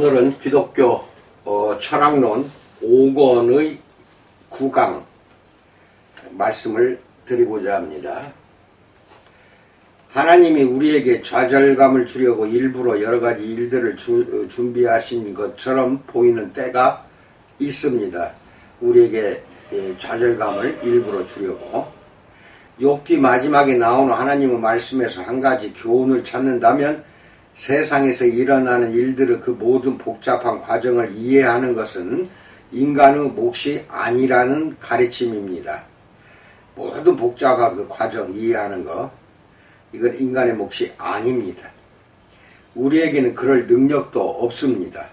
오늘은 기독교 철학론 5권의 9강 말씀을 드리고자 합니다. 하나님이 우리에게 좌절감을 주려고 일부러 여러가지 일들을 준비하신 것처럼 보이는 때가 있습니다. 우리에게 좌절감을 일부러 주려고. 욥기 마지막에 나오는 하나님의 말씀에서 한 가지 교훈을 찾는다면 세상에서 일어나는 일들의 그 모든 복잡한 과정을 이해하는 것은 인간의 몫이 아니라는 가르침입니다. 모든 복잡한 그 과정 이해하는 것, 이건 인간의 몫이 아닙니다. 우리에게는 그럴 능력도 없습니다.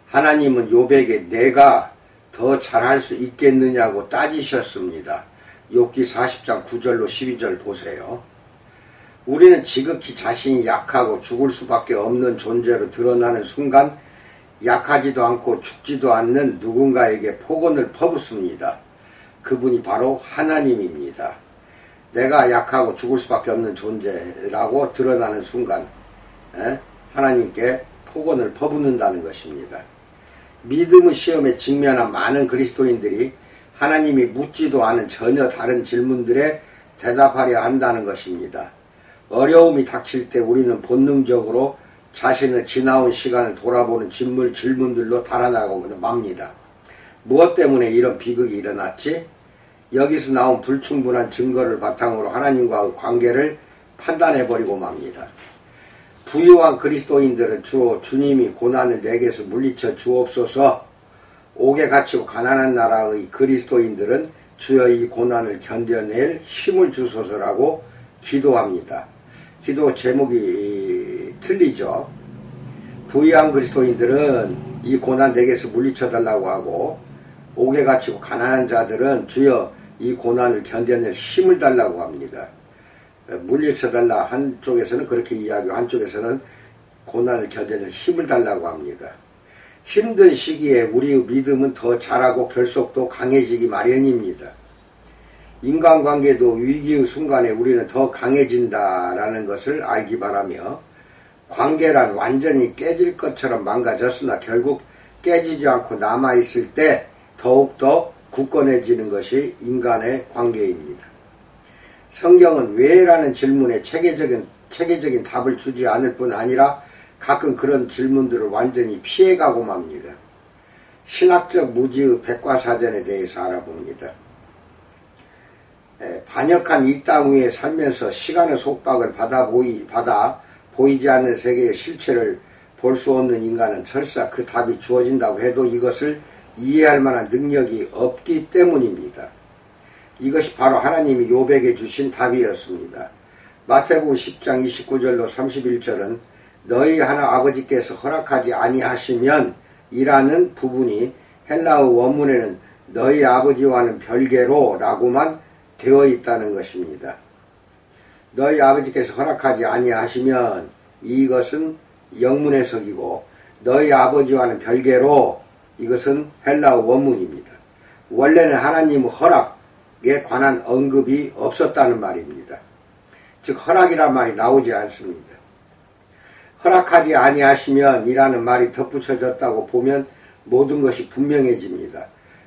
하나님은 욥에게 내가 더 잘할 수 있겠느냐고 따지셨습니다. 욥기 40장 9절로 12절 보세요. 우리는 지극히 자신이 약하고 죽을 수밖에 없는 존재로 드러나는 순간 약하지도 않고 죽지도 않는 누군가에게 폭언을 퍼붓습니다. 그분이 바로 하나님입니다. 내가 약하고 죽을 수밖에 없는 존재라고 드러나는 순간 하나님께 폭언을 퍼붓는다는 것입니다. 믿음의 시험에 직면한 많은 그리스도인들이 하나님이 묻지도 않은 전혀 다른 질문들에 대답하려 한다는 것입니다. 어려움이 닥칠 때 우리는 본능적으로 자신의 지나온 시간을 돌아보는 질문들로 달아나고 맙니다. 무엇 때문에 이런 비극이 일어났지? 여기서 나온 불충분한 증거를 바탕으로 하나님과의 관계를 판단해버리고 맙니다. 부유한 그리스도인들은 주로 주님이 고난을 내게서 물리쳐 주옵소서, 옥에 갇히고 가난한 나라의 그리스도인들은 주여 이 고난을 견뎌낼 힘을 주소서라고 기도합니다. 기도 제목이 틀리죠. 부유한 그리스도인들은 이 고난 내게서 물리쳐달라고 하고, 옥에 갇히고 가난한 자들은 주여 이 고난을 견뎌낼 힘을 달라고 합니다. 물리쳐달라 한쪽에서는 그렇게 이야기하고 한쪽에서는 고난을 견뎌낼 힘을 달라고 합니다. 힘든 시기에 우리의 믿음은 더 자라고 결속도 강해지기 마련입니다. 인간관계도 위기의 순간에 우리는 더 강해진다라는 것을 알기 바라며, 관계란 완전히 깨질 것처럼 망가졌으나 결국 깨지지 않고 남아있을 때 더욱더 굳건해지는 것이 인간의 관계입니다. 성경은 왜라는 질문에 체계적인 답을 주지 않을 뿐 아니라 가끔 그런 질문들을 완전히 피해가고 맙니다. 신학적 무지의 백과사전에 대해서 알아봅니다. 반역한 이 땅 위에 살면서 시간의 속박을 받아 보이지 않는 세계의 실체를 볼 수 없는 인간은 설사 그 답이 주어진다고 해도 이것을 이해할 만한 능력이 없기 때문입니다. 이것이 바로 하나님이 욥에게 주신 답이었습니다. 마태복음 10장 29절로 31절은 너희 하나 아버지께서 허락하지 아니하시면 이라는 부분이 헬라어 원문에는 너희 아버지와는 별개로 라고만 되어 있다는 것입니다. 너희 아버지께서 허락하지 아니하시면 이것은 영문 해석이고, 너희 아버지와는 별개로 이것은 헬라어 원문입니다. 원래는 하나님의 허락에 관한 언급이 없었다는 말입니다. 즉 허락이란 말이 나오지 않습니다. 허락하지 아니하시면 이라는 말이 덧붙여졌다고 보면 모든 것이 분명해집니다.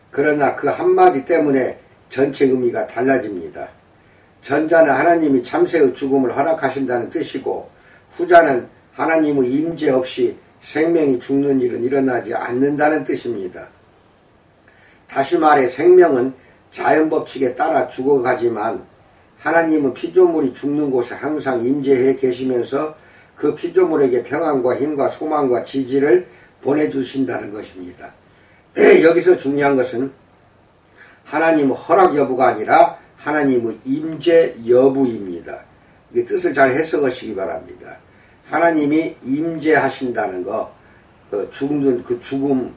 그러나 그 한마디 때문에 전체 의미가 달라집니다. 전자는 하나님이 참새의 죽음을 허락하신다는 뜻이고, 후자는 하나님의 임재 없이 생명이 죽는 일은 일어나지 않는다는 뜻입니다. 다시 말해 생명은 자연법칙에 따라 죽어가지만 하나님은 피조물이 죽는 곳에 항상 임재해 계시면서 그 피조물에게 평안과 힘과 소망과 지지를 보내주신다는 것입니다. 여기서 중요한 것은 하나님의 허락 여부가 아니라 하나님의 임재 여부입니다. 이 뜻을 잘 해석하시기 바랍니다. 하나님이 임재하신다는 것, 죽는 그 죽음에도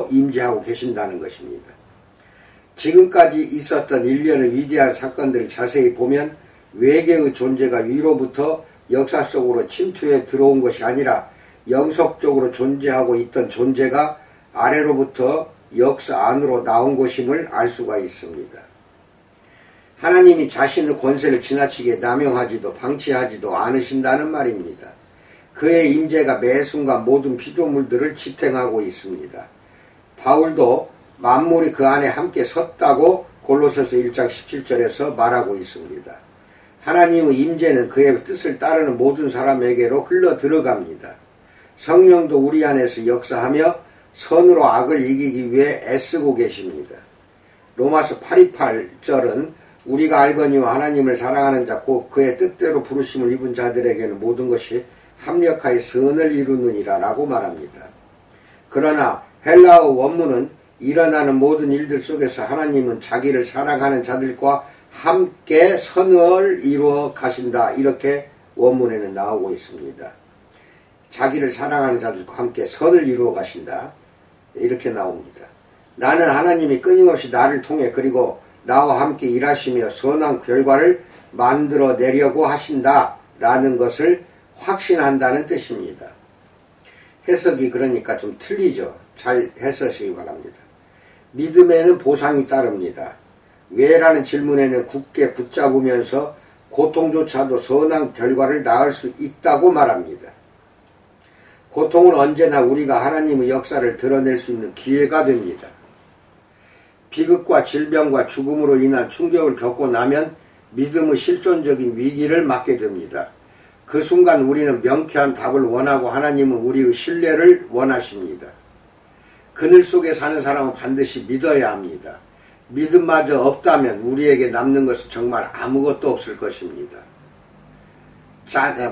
임재하고 계신다는 것입니다. 지금까지 있었던 일련의 위대한 사건들을 자세히 보면 외계의 존재가 위로부터 역사 속으로 침투해 들어온 것이 아니라 영속적으로 존재하고 있던 존재가 아래로부터 역사 안으로 나온 것임을 알 수가 있습니다. 하나님이 자신의 권세를 지나치게 남용하지도 방치하지도 않으신다는 말입니다. 그의 임재가 매 순간 모든 피조물들을 지탱하고 있습니다. 바울도 만물이 그 안에 함께 섰다고 골로새서 1장 17절에서 말하고 있습니다. 하나님의 임재는 그의 뜻을 따르는 모든 사람에게로 흘러 들어갑니다. 성령도 우리 안에서 역사하며 선으로 악을 이기기 위해 애쓰고 계십니다. 로마서 8:28절은 우리가 알거니와 하나님을 사랑하는 자 곧 그의 뜻대로 부르심을 입은 자들에게는 모든 것이 합력하여 선을 이루느니라 라고 말합니다. 그러나 헬라어 원문은 일어나는 모든 일들 속에서 하나님은 자기를 사랑하는 자들과 함께 선을 이루어 가신다, 이렇게 원문에는 나오고 있습니다. 자기를 사랑하는 자들과 함께 선을 이루어 가신다, 이렇게 나옵니다. 나는 하나님이 끊임없이 나를 통해 그리고 나와 함께 일하시며 선한 결과를 만들어내려고 하신다 라는 것을 확신한다는 뜻입니다. 해석이 그러니까 좀 틀리죠. 잘 해석하시기 바랍니다. 믿음에는 보상이 따릅니다. 왜라는 질문에는 굳게 붙잡으면서 고통조차도 선한 결과를 낳을 수 있다고 말합니다. 고통은 언제나 우리가 하나님의 역사를 드러낼 수 있는 기회가 됩니다. 비극과 질병과 죽음으로 인한 충격을 겪고 나면 믿음의 실존적인 위기를 맞게 됩니다. 그 순간 우리는 명쾌한 답을 원하고 하나님은 우리의 신뢰를 원하십니다. 그늘 속에 사는 사람은 반드시 믿어야 합니다. 믿음마저 없다면 우리에게 남는 것은 정말 아무것도 없을 것입니다.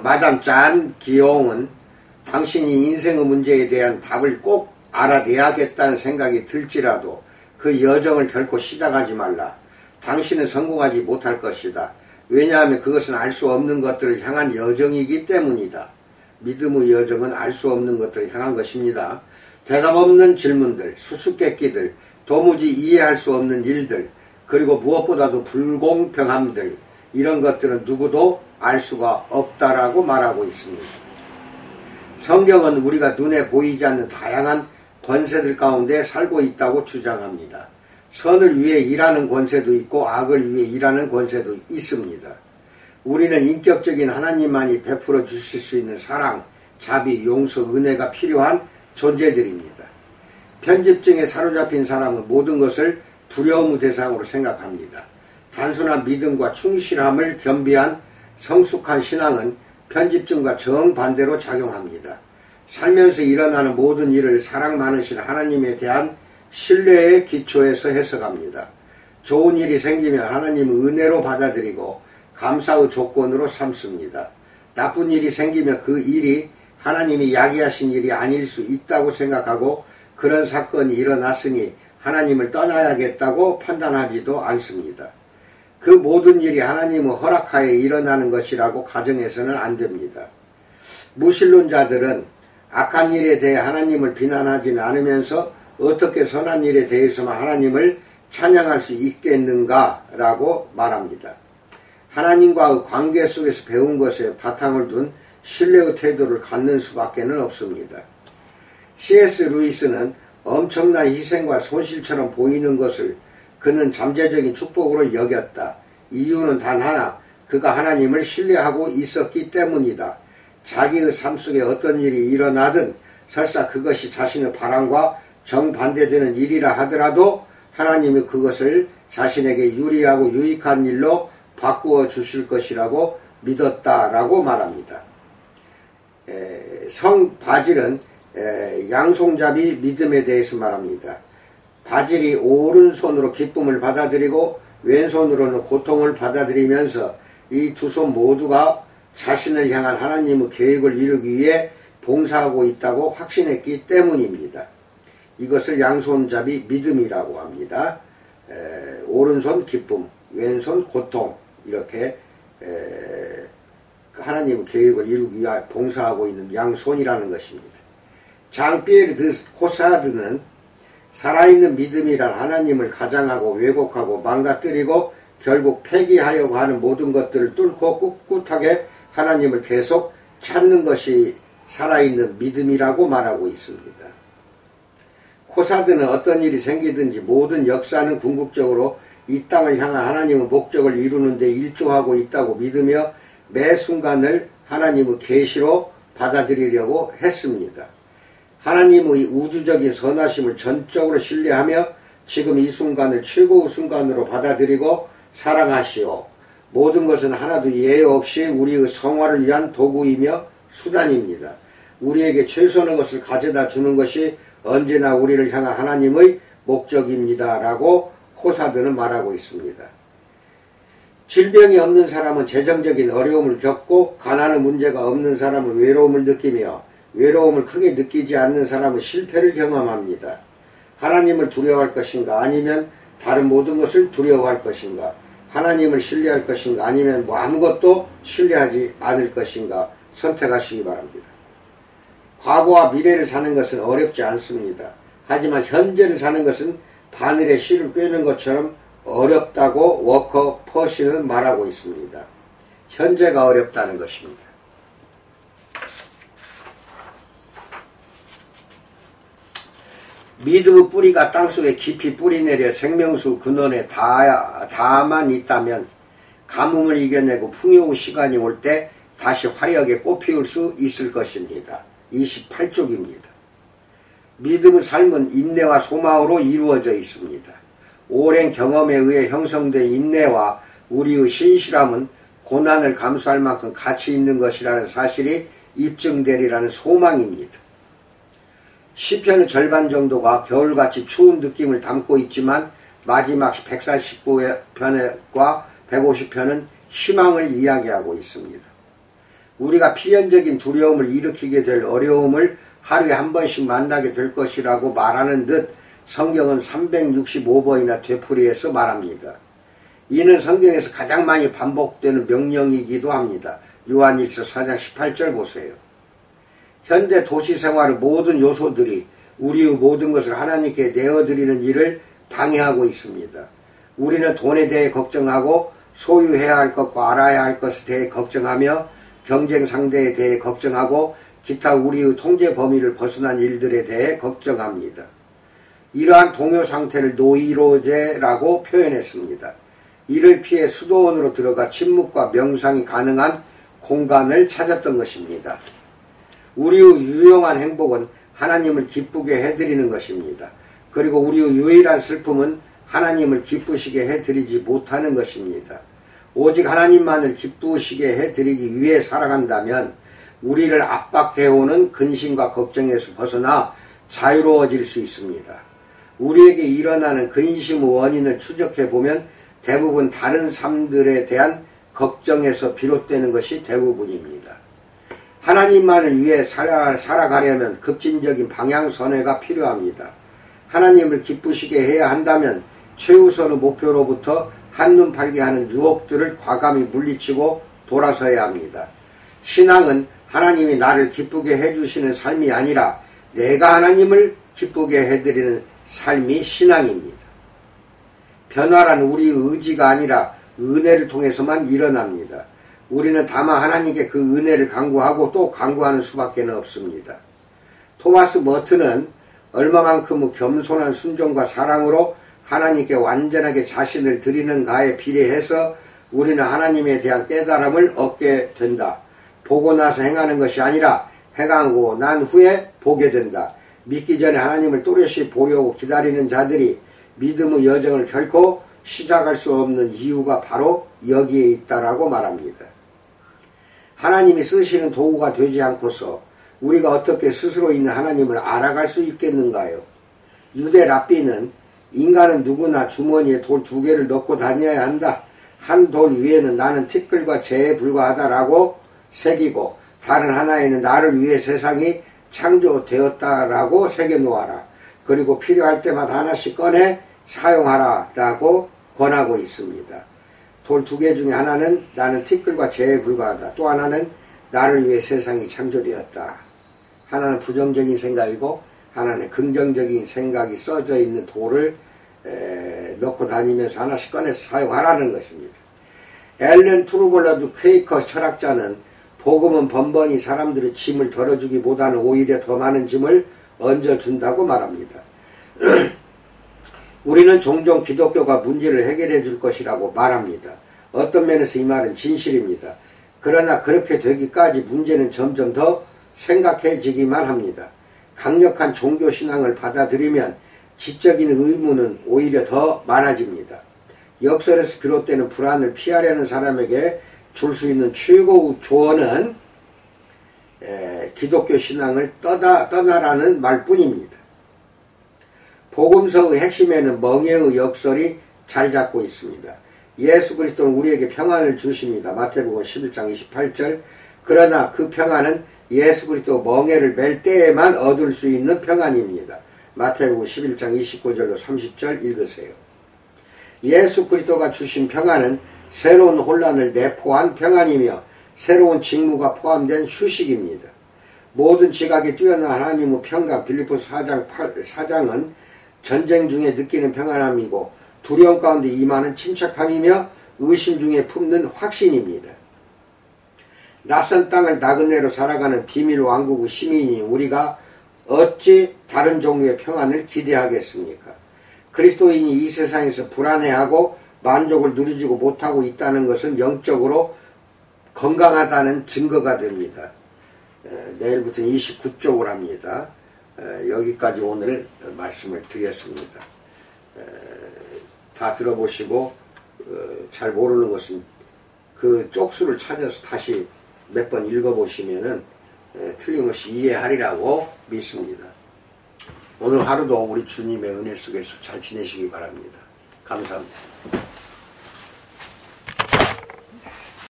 마담 짠 기용은 당신이 인생의 문제에 대한 답을 꼭 알아내야겠다는 생각이 들지라도 그 여정을 결코 시작하지 말라. 당신은 성공하지 못할 것이다. 왜냐하면 그것은 알 수 없는 것들을 향한 여정이기 때문이다. 믿음의 여정은 알 수 없는 것들을 향한 것입니다. 대답 없는 질문들, 수수께끼들, 도무지 이해할 수 없는 일들, 그리고 무엇보다도 불공평함들, 이런 것들은 누구도 알 수가 없다라고 말하고 있습니다. 성경은 우리가 눈에 보이지 않는 다양한 권세들 가운데 살고 있다고 주장합니다. 선을 위해 일하는 권세도 있고 악을 위해 일하는 권세도 있습니다. 우리는 인격적인 하나님만이 베풀어 주실 수 있는 사랑, 자비, 용서, 은혜가 필요한 존재들입니다. 편집증에 사로잡힌 사람은 모든 것을 두려움의 대상으로 생각합니다. 단순한 믿음과 충실함을 겸비한 성숙한 신앙은 편집증과 정반대로 작용합니다. 살면서 일어나는 모든 일을 사랑 많으신 하나님에 대한 신뢰의 기초에서 해석합니다. 좋은 일이 생기면 하나님의 은혜로 받아들이고 감사의 조건으로 삼습니다. 나쁜 일이 생기면 그 일이 하나님이 야기하신 일이 아닐 수 있다고 생각하고 그런 사건이 일어났으니 하나님을 떠나야겠다고 판단하지도 않습니다. 그 모든 일이 하나님의 허락하에 일어나는 것이라고 가정해서는 안 됩니다. 무신론자들은 악한 일에 대해 하나님을 비난하지는 않으면서 어떻게 선한 일에 대해서만 하나님을 찬양할 수 있겠는가라고 말합니다. 하나님과의 관계 속에서 배운 것에 바탕을 둔 신뢰의 태도를 갖는 수밖에 없습니다. C.S. 루이스는 엄청난 희생과 손실처럼 보이는 것을 그는 잠재적인 축복으로 여겼다. 이유는 단 하나, 그가 하나님을 신뢰하고 있었기 때문이다. 자기의 삶 속에 어떤 일이 일어나든 설사 그것이 자신의 바람과 정반대되는 일이라 하더라도 하나님이 그것을 자신에게 유리하고 유익한 일로 바꾸어 주실 것이라고 믿었다라고 말합니다. 성 바질은 양손잡이 믿음에 대해서 말합니다. 바질이 오른손으로 기쁨을 받아들이고 왼손으로는 고통을 받아들이면서 이 두 손 모두가 자신을 향한 하나님의 계획을 이루기 위해 봉사하고 있다고 확신했기 때문입니다. 이것을 양손잡이 믿음이라고 합니다. 오른손 기쁨, 왼손 고통, 이렇게 하나님의 계획을 이루기 위해 봉사하고 있는 양손이라는 것입니다. 장 피에르 드 코사드는 살아있는 믿음이란 하나님을 가장하고 왜곡하고 망가뜨리고 결국 폐기하려고 하는 모든 것들을 뚫고 꿋꿋하게 하나님을 계속 찾는 것이 살아있는 믿음이라고 말하고 있습니다. 코사드는 어떤 일이 생기든지 모든 역사는 궁극적으로 이 땅을 향한 하나님의 목적을 이루는 데 일조하고 있다고 믿으며 매 순간을 하나님의 계시로 받아들이려고 했습니다. 하나님의 우주적인 선하심을 전적으로 신뢰하며 지금 이 순간을 최고의 순간으로 받아들이고 사랑하시오. 모든 것은 하나도 예외 없이 우리의 성화를 위한 도구이며 수단입니다. 우리에게 최선의 것을 가져다 주는 것이 언제나 우리를 향한 하나님의 목적입니다. 라고 호사드는 말하고 있습니다. 질병이 없는 사람은 재정적인 어려움을 겪고 가난의 문제가 없는 사람은 외로움을 느끼며 외로움을 크게 느끼지 않는 사람은 실패를 경험합니다. 하나님을 두려워할 것인가 아니면 다른 모든 것을 두려워할 것인가, 하나님을 신뢰할 것인가 아니면 아무것도 신뢰하지 않을 것인가 선택하시기 바랍니다. 과거와 미래를 사는 것은 어렵지 않습니다. 하지만 현재를 사는 것은 바늘에 실을 꿰는 것처럼 어렵다고 워커 퍼시는 말하고 있습니다. 현재가 어렵다는 것입니다. 믿음의 뿌리가 땅속에 깊이 뿌리내려 생명수 근원에 닿아만 있다면 가뭄을 이겨내고 풍요의 시간이 올 때 다시 화려하게 꽃피울 수 있을 것입니다. 28쪽입니다. 믿음의 삶은 인내와 소망으로 이루어져 있습니다. 오랜 경험에 의해 형성된 인내와 우리의 신실함은 고난을 감수할 만큼 가치 있는 것이라는 사실이 입증되리라는 소망입니다. 시편의 절반 정도가 겨울같이 추운 느낌을 담고 있지만 마지막 149편과 150편은 희망을 이야기하고 있습니다. 우리가 필연적인 두려움을 일으키게 될 어려움을 하루에 한 번씩 만나게 될 것이라고 말하는 듯 성경은 365번이나 되풀이해서 말합니다. 이는 성경에서 가장 많이 반복되는 명령이기도 합니다. 요한일서 4장 18절 보세요. 현대 도시 생활의 모든 요소들이 우리의 모든 것을 하나님께 내어드리는 일을 방해하고 있습니다. 우리는 돈에 대해 걱정하고 소유해야 할 것과 알아야 할 것에 대해 걱정하며 경쟁 상대에 대해 걱정하고 기타 우리의 통제 범위를 벗어난 일들에 대해 걱정합니다. 이러한 동요 상태를 노이로제라고 표현했습니다. 이를 피해 수도원으로 들어가 침묵과 명상이 가능한 공간을 찾았던 것입니다. 우리의 유용한 행복은 하나님을 기쁘게 해드리는 것입니다. 그리고 우리의 유일한 슬픔은 하나님을 기쁘시게 해드리지 못하는 것입니다. 오직 하나님만을 기쁘시게 해드리기 위해 살아간다면 우리를 압박해오는 근심과 걱정에서 벗어나 자유로워질 수 있습니다. 우리에게 일어나는 근심의 원인을 추적해보면 대부분 다른 삶들에 대한 걱정에서 비롯되는 것이 대부분입니다. 하나님만을 위해 살아가려면 급진적인 방향선회가 필요합니다. 하나님을 기쁘시게 해야 한다면 최우선의 목표로부터 한눈 팔게 하는 유혹들을 과감히 물리치고 돌아서야 합니다. 신앙은 하나님이 나를 기쁘게 해주시는 삶이 아니라 내가 하나님을 기쁘게 해드리는 삶이 신앙입니다. 변화란 우리의 의지가 아니라 은혜를 통해서만 일어납니다. 우리는 다만 하나님께 그 은혜를 간구하고 또 간구하는 수밖에 없습니다. 토마스 머튼은 얼마만큼의 겸손한 순종과 사랑으로 하나님께 완전하게 자신을 드리는가에 비례해서 우리는 하나님에 대한 깨달음을 얻게 된다. 보고 나서 행하는 것이 아니라 행하고 난 후에 보게 된다. 믿기 전에 하나님을 또렷이 보려고 기다리는 자들이 믿음의 여정을 결코 시작할 수 없는 이유가 바로 여기에 있다라고 말합니다. 하나님이 쓰시는 도구가 되지 않고서 우리가 어떻게 스스로 있는 하나님을 알아갈 수 있겠는가요? 유대 랍비는 인간은 누구나 주머니에 돌 2개를 넣고 다녀야 한다. 한 돌 위에는 나는 티끌과 재에 불과하다라고 새기고 다른 하나에는 나를 위해 세상이 창조되었다라고 새겨놓아라. 그리고 필요할 때마다 하나씩 꺼내 사용하라 라고 권하고 있습니다. 돌 2개 중에 하나는 나는 티끌과 재에 불과하다. 또 하나는 나를 위해 세상이 창조되었다. 하나는 부정적인 생각이고 하나는 긍정적인 생각이 써져 있는 돌을 넣고 다니면서 하나씩 꺼내서 사용하라는 것입니다. 앨런 투르벌러드 퀘이커 철학자는 복음은 번번이 사람들의 짐을 덜어주기보다는 오히려 더 많은 짐을 얹어준다고 말합니다. 우리는 종종 기독교가 문제를 해결해 줄 것이라고 말합니다. 어떤 면에서 이 말은 진실입니다. 그러나 그렇게 되기까지 문제는 점점 더 생각해지기만 합니다. 강력한 종교신앙을 받아들이면 지적인 의무는 오히려 더 많아집니다. 역설에서 비롯되는 불안을 피하려는 사람에게 줄 수 있는 최고의 조언은 기독교 신앙을 떠나라는 말뿐입니다. 복음서의 핵심에는 멍에의 역설이 자리 잡고 있습니다. 예수 그리스도는 우리에게 평안을 주십니다. 마태복음 11장 28절. 그러나 그 평안은 예수 그리스도 멍에를 맬 때에만 얻을 수 있는 평안입니다. 마태복음 11장 29절로 30절 읽으세요. 예수 그리스도가 주신 평안은 새로운 혼란을 내포한 평안이며 새로운 직무가 포함된 휴식입니다. 모든 지각에 뛰어난 하나님의 평강 빌립보서 4장은 전쟁 중에 느끼는 평안함이고 두려움 가운데 임하는 침착함이며 의심 중에 품는 확신입니다. 낯선 땅을 나그네로 살아가는 비밀 왕국의 시민인 우리가 어찌 다른 종류의 평안을 기대하겠습니까? 그리스도인이 이 세상에서 불안해하고 만족을 누리지고 못하고 있다는 것은 영적으로 건강하다는 증거가 됩니다. 내일부터는 29쪽을 합니다. 여기까지 오늘 말씀을 드렸습니다. 다 들어보시고 잘 모르는 것은 그 쪽수를 찾아서 다시 몇 번 읽어보시면은 틀림없이 이해하리라고 믿습니다. 오늘 하루도 우리 주님의 은혜 속에서 잘 지내시기 바랍니다. 감사합니다.